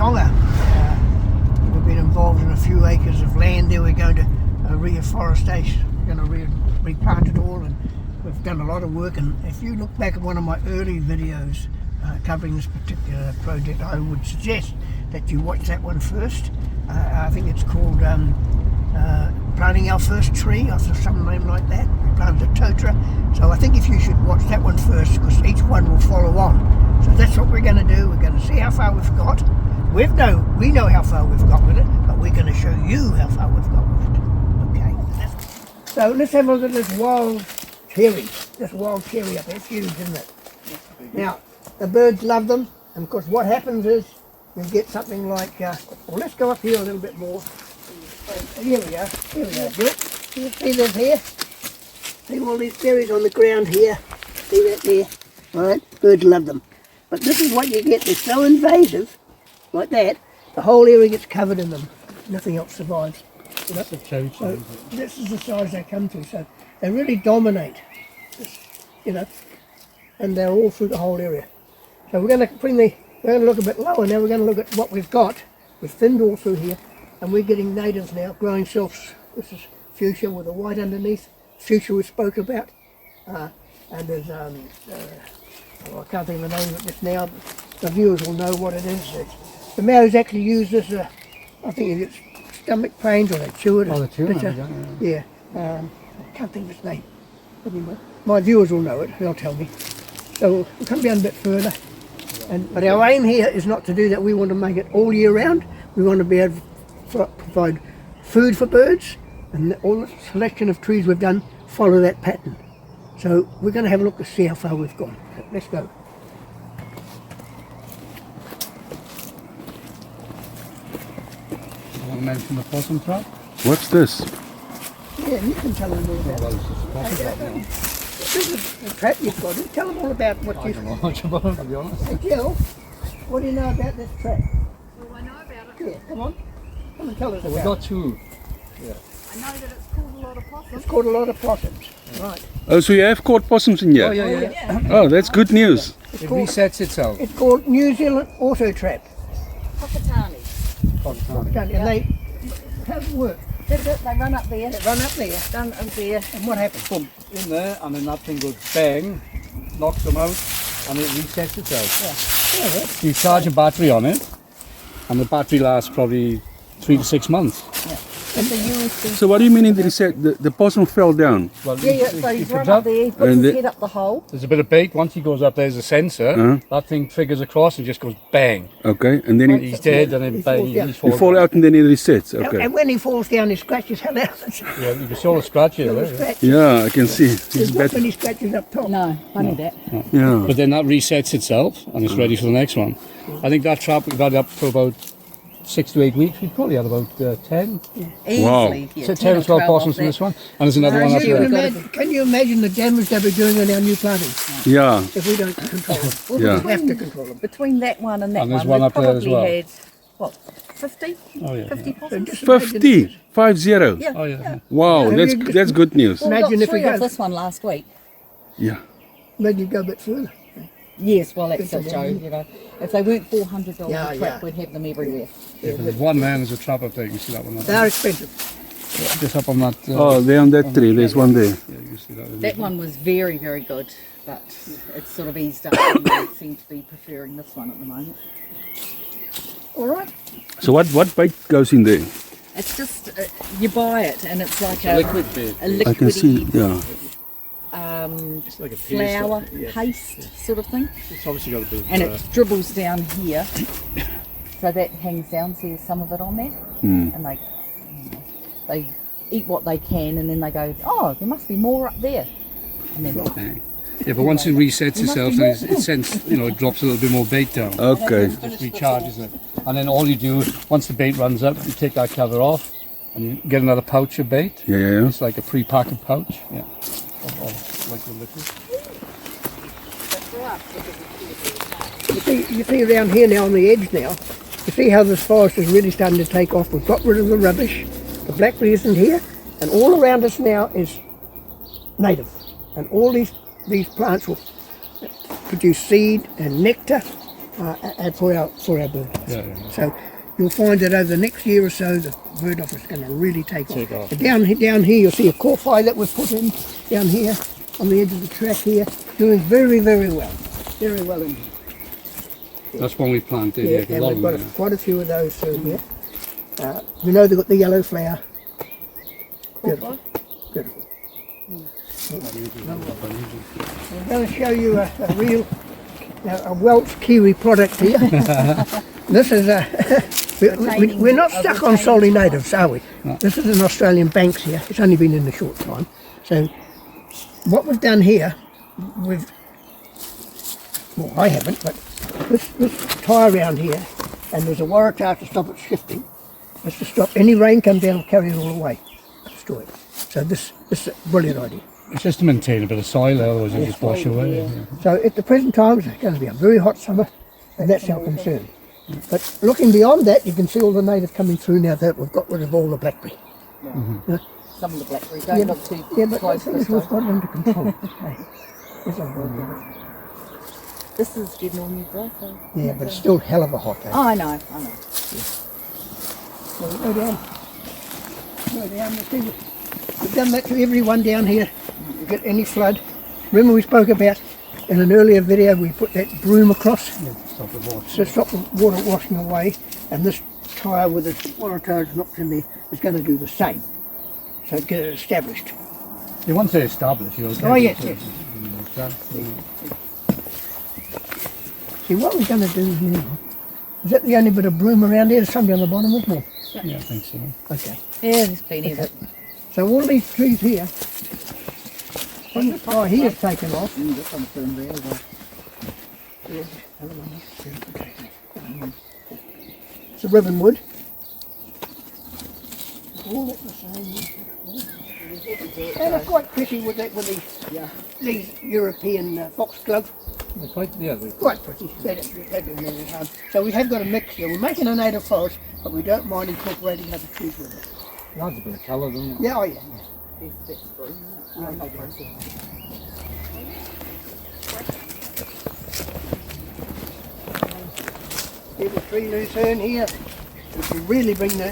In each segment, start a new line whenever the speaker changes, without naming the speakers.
Tonga. We've been involved in a few acres of land there. We're going to reforestation. We're going to replant it all, and we've done a lot of work. And if you look back at one of my early videos covering this particular project, I would suggest that you watch that one first. I think it's called Planting Our First Tree, or some name like that. We planted a totara. So I think if you should watch that one first, because each one will follow on. So that's what we're going to do. We're going to see how far we've got. We know how far we've got with it, but we're going to show you how far we've got with it. Okay. So let's have a look at this wild cherry. This wild cherry up there. It's huge, isn't it? Now, the birds love them, and of course what happens is you get something like, well, let's go up here a little bit more. Here we are, Jill. You see this here? See all these berries on the ground here? See that there? Alright, birds love them. But this is what you get, they're so invasive, like that, the whole area gets covered in them. Nothing else survives. You know? So this is the size they come to, so they really dominate, you know, and they're all through the whole area. So we're going to look a bit lower now. We're going to look at what we've got. We've thinned all through here, and we're getting natives now, growing shelves. This is fuchsia with a white underneath. Fuchsia we spoke about, and there's I can't think of the name of it just now. The viewers will know what it is. The Maoris actually use this. I think it's stomach pains, or they chew it.
Oh, they chew it.
Yeah. I can't think of its name. Anyway, my viewers will know it. They'll tell me. So we'll come down a bit further. But our aim here is not to do that. We want to make it all year round. We want to be able to provide food for birds, and all the selection of trees we've done follow that pattern. So we're going to have a look to see how far we've gone. Let's go.
I want to mention the possum trap.
What's this?
Yeah, you can tell them all about it. This is the trap you've got. Tell them all about what
I
you've
don't know much about it, to be honest.
Hey Jill, what do you know about this trap?
Well, I know about it.
Yeah, come on. Come and tell us
We
about
got
it.
two.
I know that it's called a lot of possums.
It's caught a lot of possums. Right.
Oh, so you have caught possums in here?
Oh, yeah.
Oh, that's good news.
It's
It
called,
resets itself.
it's called New Zealand Auto Trap.
Pakatani.
And they, how does it work?
They run up there.
They run up there.
Run up there.
And what happens?
Boom, in there, and then that thing goes bang, knocks them out, and it resets itself.
Yeah, that's
You charge a battery on it, and the battery lasts probably 3 to 6 months.
It's a USB.
So what do you mean they said the possum fell down?
Well,
Yeah, so
he
he's
comes
run up there, puts
And
his
the-
head up the hole.
There's a bit of bait. Once he goes up, there's a sensor.
Uh-huh.
That thing triggers across and just goes bang.
Okay, and then
He's dead, and then
He
bang,
falls down.
he
you
falls
fall
down.
out and then it resets.
and
Okay.
when he falls down, he scratches hell out.
Yeah, you can sort of scratch it. There.
Scratch.
Yeah, I can see. It's
There's not
better.
many scratches up top.
No, funny that.
Yeah.
But then that resets itself, and it's ready for the next one. I think that trap we've had up for about 6 to 8 weeks. We probably had about 10.
Easily. Yeah,
10 or 12
off
possums in
that.
this one. And there's another one up there.
Can you imagine the damage they'll be doing on our new planting
Yeah.
if we don't control them?
Well,
Yeah.
We have to control them.
Between that one and that
And there's
one,
one
we've
up there as
probably
well.
had, what, 50?
Oh, yeah.
50
So
possums?
just imagine
50. 50.
Yeah.
Oh, yeah.
Wow, that's good news.
Well, we
Imagine
got
if we
3
go-
of this one last week.
Yeah.
Maybe go a bit further.
Yes, well, that's
Good
a
to
joke,
know.
you know. If they weren't $400
Yeah,
a trap,
yeah.
we'd have them everywhere.
There's one there, there's a trap up there. You can see that one.
They are expensive.
Just up on that.
Oh, there on that tree. There's one there.
Yeah, you can see that.
That one was very, very good, but it's sort of eased up and they seem to be preferring this one at the moment.
All right.
So what bait goes in there?
It's just, you buy it and it's like
a liquid bait.
a liquidy,
I can see. Yeah.
It's like a paste.
flour
Yeah.
paste sort of thing.
It's obviously got a bit of,
And it dribbles down here. So that hangs down, see there's some of it on there. And they eat what they can and then they go, oh, there must be more up there. And then
yeah, but once it resets itself, then it sends, it drops a little bit more bait down.
Okay.
Just recharges it. And then all you do, once the bait runs up, you take that cover off and you get another pouch of bait.
Yeah.
It's like a pre-packed pouch. Yeah. Of like the liquid.
You see around here now on the edge now, you see how this forest is really starting to take off. We've got rid of the rubbish, the blackberry isn't here, and all around us now is native. And all these plants will produce seed and nectar for our bird.
Yeah, yeah.
So you'll find that over the next year or so, the bird life is going to really take off.
off.
Down here, you'll see a kawhai that we've put in down here on the edge of the track here, doing very, very well. Very well indeed.
That's one we planted.
Yeah,
Yeah,
and
a lot
we've
of
got
them,
quite a few of those through here. You know they've got the yellow flower. Beautiful. Beautiful. I'm going to show you a real, a Welsh Kiwi product here. This is we're not stuck on solely natives, are we?
No.
This is an Australian Banksia. It's only been in a short time. So what we've done here, well, I haven't, but this tie around here, and there's a waratah to stop it shifting. It's to stop any rain come down and carry it all away, destroy it. So this is a brilliant idea.
It's just to maintain a bit of soil, otherwise it'll just wash away. Yeah.
So at the present time, it's going to be a very hot summer, and that's our concern. But looking beyond that, you can see all the native coming through now that we've got rid of all the blackberry.
Some of the blackberries don't look too
But
close
I
this
think we've
time.
got it under control. Hey, it's all right.
This is getting on your breath.
Yeah, but it's still hell of a hot day.
Oh, I know.
So we go down. We've done that to everyone down here. You get any flood. Remember we spoke about in an earlier video, we put that broom across
Stop the water.
to stop the water washing away, and this tyre with its waratahs knocked in there is going to do the same. So get it established.
You want to establish your.
Oh, yes, yes. See, what we're going to do now, is that the only bit of broom around there? There's somebody on the bottom, isn't there?
Yeah, I think so.
Okay.
Yeah, there's plenty of it.
So all these trees here, when the tie here is taken off,
This one's doing really well.
it's a ribbon wood. All at the same. And it's quite pretty with that, with these European foxglove.
They're quite, yeah,
Quite pretty. They do really hard. So we have got a mix here. We're making a native forest, but we don't mind incorporating other trees with it.
adds a bit of colour, doesn't it?
Yeah, oh yeah. Here's a tree lucerne here. If you really bring the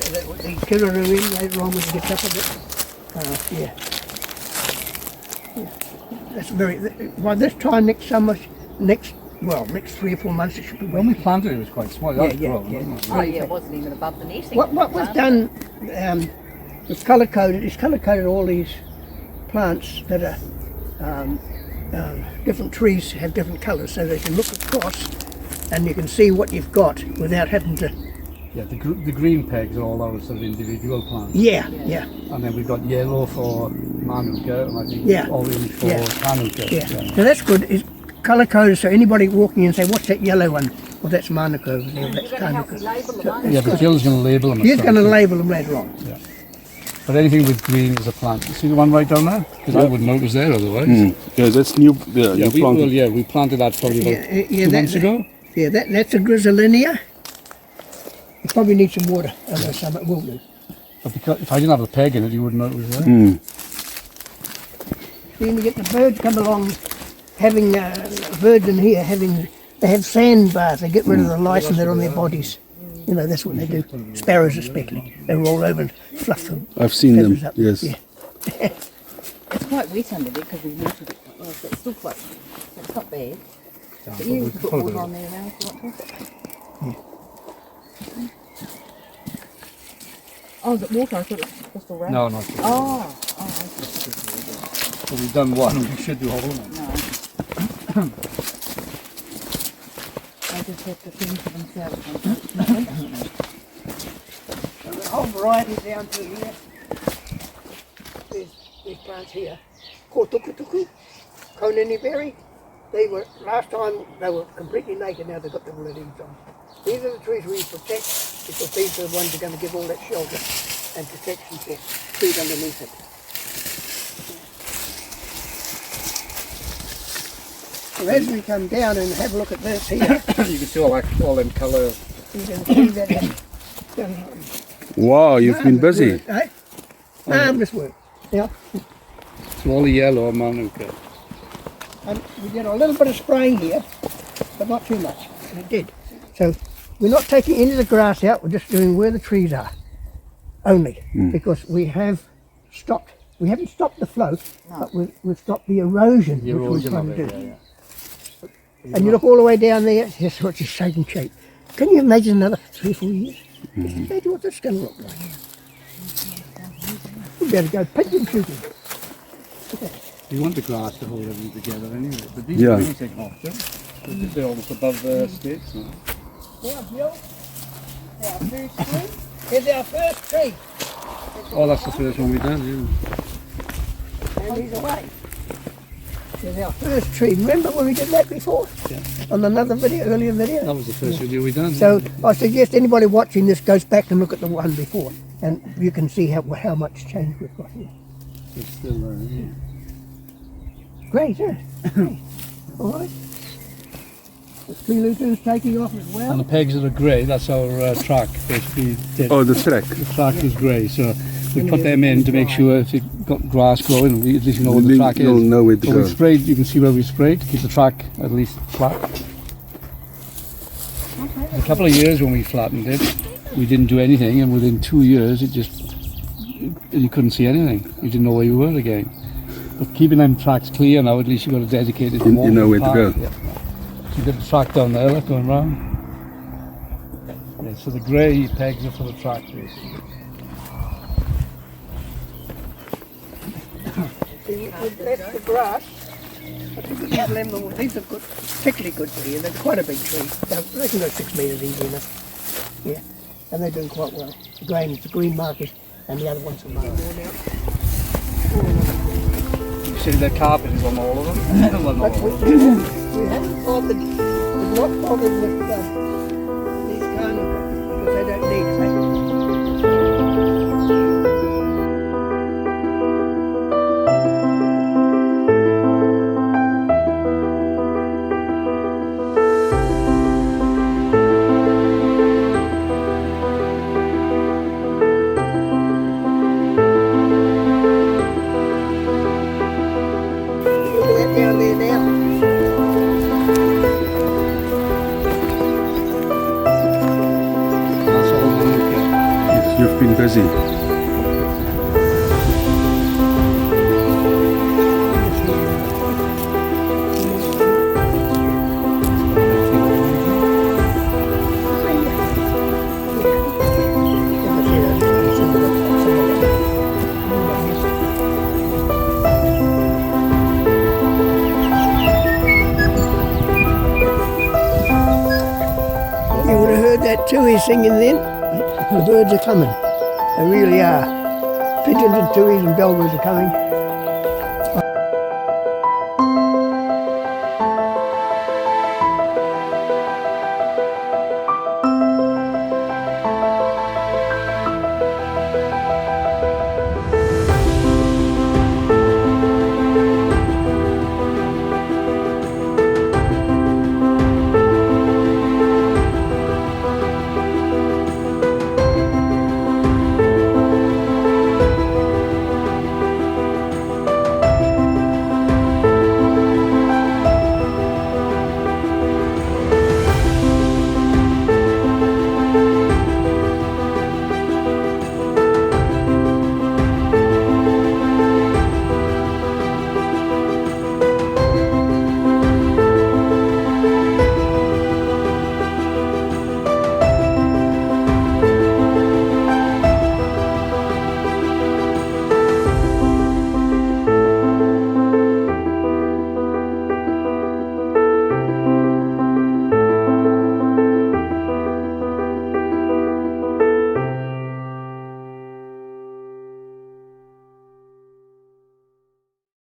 kiraroo in later on when it gets up a bit. Yeah. That's very, by this time next summer, next 3 or 4 months it should be
When
well.
we planted it was quite small. That was grown, wasn't it?
Oh, yeah, it wasn't even above the netting.
What was done, it's colour coded. It's colour coded all these plants that are different trees have different colours, so they can look across and you can see what you've got without having to.
Yeah, the green pegs are all our sort of individual plants.
Yeah.
And then we've got yellow for Manuka and I think
Yeah.
orange for
Yeah.
Hanukkah.
Yeah. So that's good. It's colour coded, so anybody walking in and say, "What's that yellow one?" Well, that's Manuka over there. That's Kanuka.
Yeah, but Jill's going to label them.
He's going to label them later on.
Yeah. But anything with green is a plant. You see the one right down there? Because I wouldn't know it was there otherwise.
Yeah, that's new. Yeah,
Yeah,
you planted.
we planted that probably about 2 months ago.
Yeah, that's a Griselinea. You probably need some water over the summer. It will do.
But because, if I didn't have a peg in it, you wouldn't know it was there.
Then we get the birds come along, having birds in here they have sandbars. They get rid of the lice and they're on their bodies. You know, that's what they do. Sparrows especially. They roll over and fluff them.
I've seen them.
feathers up.
Yes.
Yeah.
It's quite wet under there because we watered it. Well, so it's still quite, it's not bad. But you put water on there now if you want to. Oh, is it water? I thought it was just a rain.
No, not yet.
Oh,
So we've done one, we should do all of them.
no. They just have to think for themselves.
So the whole variety down to here. These plants here. Called tukutuku, konini berry. Last time they were completely naked, now they've got the leaves on. These are the trees we protect because these are the ones that are going to give all that shelter and protection for food underneath it. So as we come down and have a look at this here,
You can see all them colour.
you can see that it's
Wow, you've been busy.
work, eh? Marvellous work. Yeah.
So all the yellow Manuka.
And we get a little bit of spraying here, but not too much. and it did. So we're not taking any of the grass out, we're just doing where the trees are only, because we haven't stopped the flow, but we've stopped the erosion, which we're trying to do. And you look all the way down there, here's what it's taking shape. Can you imagine another 3 or 4 years? Imagine what that's going to look like. We better go pigeon shooting.
You want the grass to hold everything together anyway, but these
Yeah.
are really taking off, Joe. They're almost above the stakes now.
Yeah, Bill. Our first tree. Here's our first tree.
Oh, that's the first one we've done, yeah.
And he's away. Here's our first tree. Remember when we did that before?
Yeah.
On another video, earlier video?
That was the first video we done.
So I suggest anybody watching this goes back and look at the one before, and you can see how much change we've got here.
It's still there, isn't it?
Great, isn't it? Great. All right. The tree luteins taking off as
And
well.
the pegs that are grey, that's our track, basically.
Oh, the track.
The track is grey, so we put them in to make sure if you've got grass growing, at least you know where the track is.
You'll know where to
But
go.
we sprayed, you can see where we sprayed to keep the track at least flat. A couple of years when we flattened it, we didn't do anything, and within 2 years you couldn't see anything. You didn't know where you were again. But keeping them tracks clear now, at least you've got a dedicated
You know where to go.
Yeah. So you've got the track down there, look, going round. Yeah, so the grey pegs are for the track, basically.
We've left the grass. I think these lemon, these are good, particularly good tree, and they're quite a big tree. They can go 6 metres easy enough. Yeah, and they're doing quite well. The green markers, and the other ones are more now.
You see the carpet is on all of them? Well, not
But
all of them.
we haven't bothered, we've not bothered with these carnivores because they don't need it. Look at that down there now.
That's all we look at.
You've been busy.
You would have heard that too, he's singing then. The birds are coming. They really are. Pigeons and tuis and bellbirds are coming.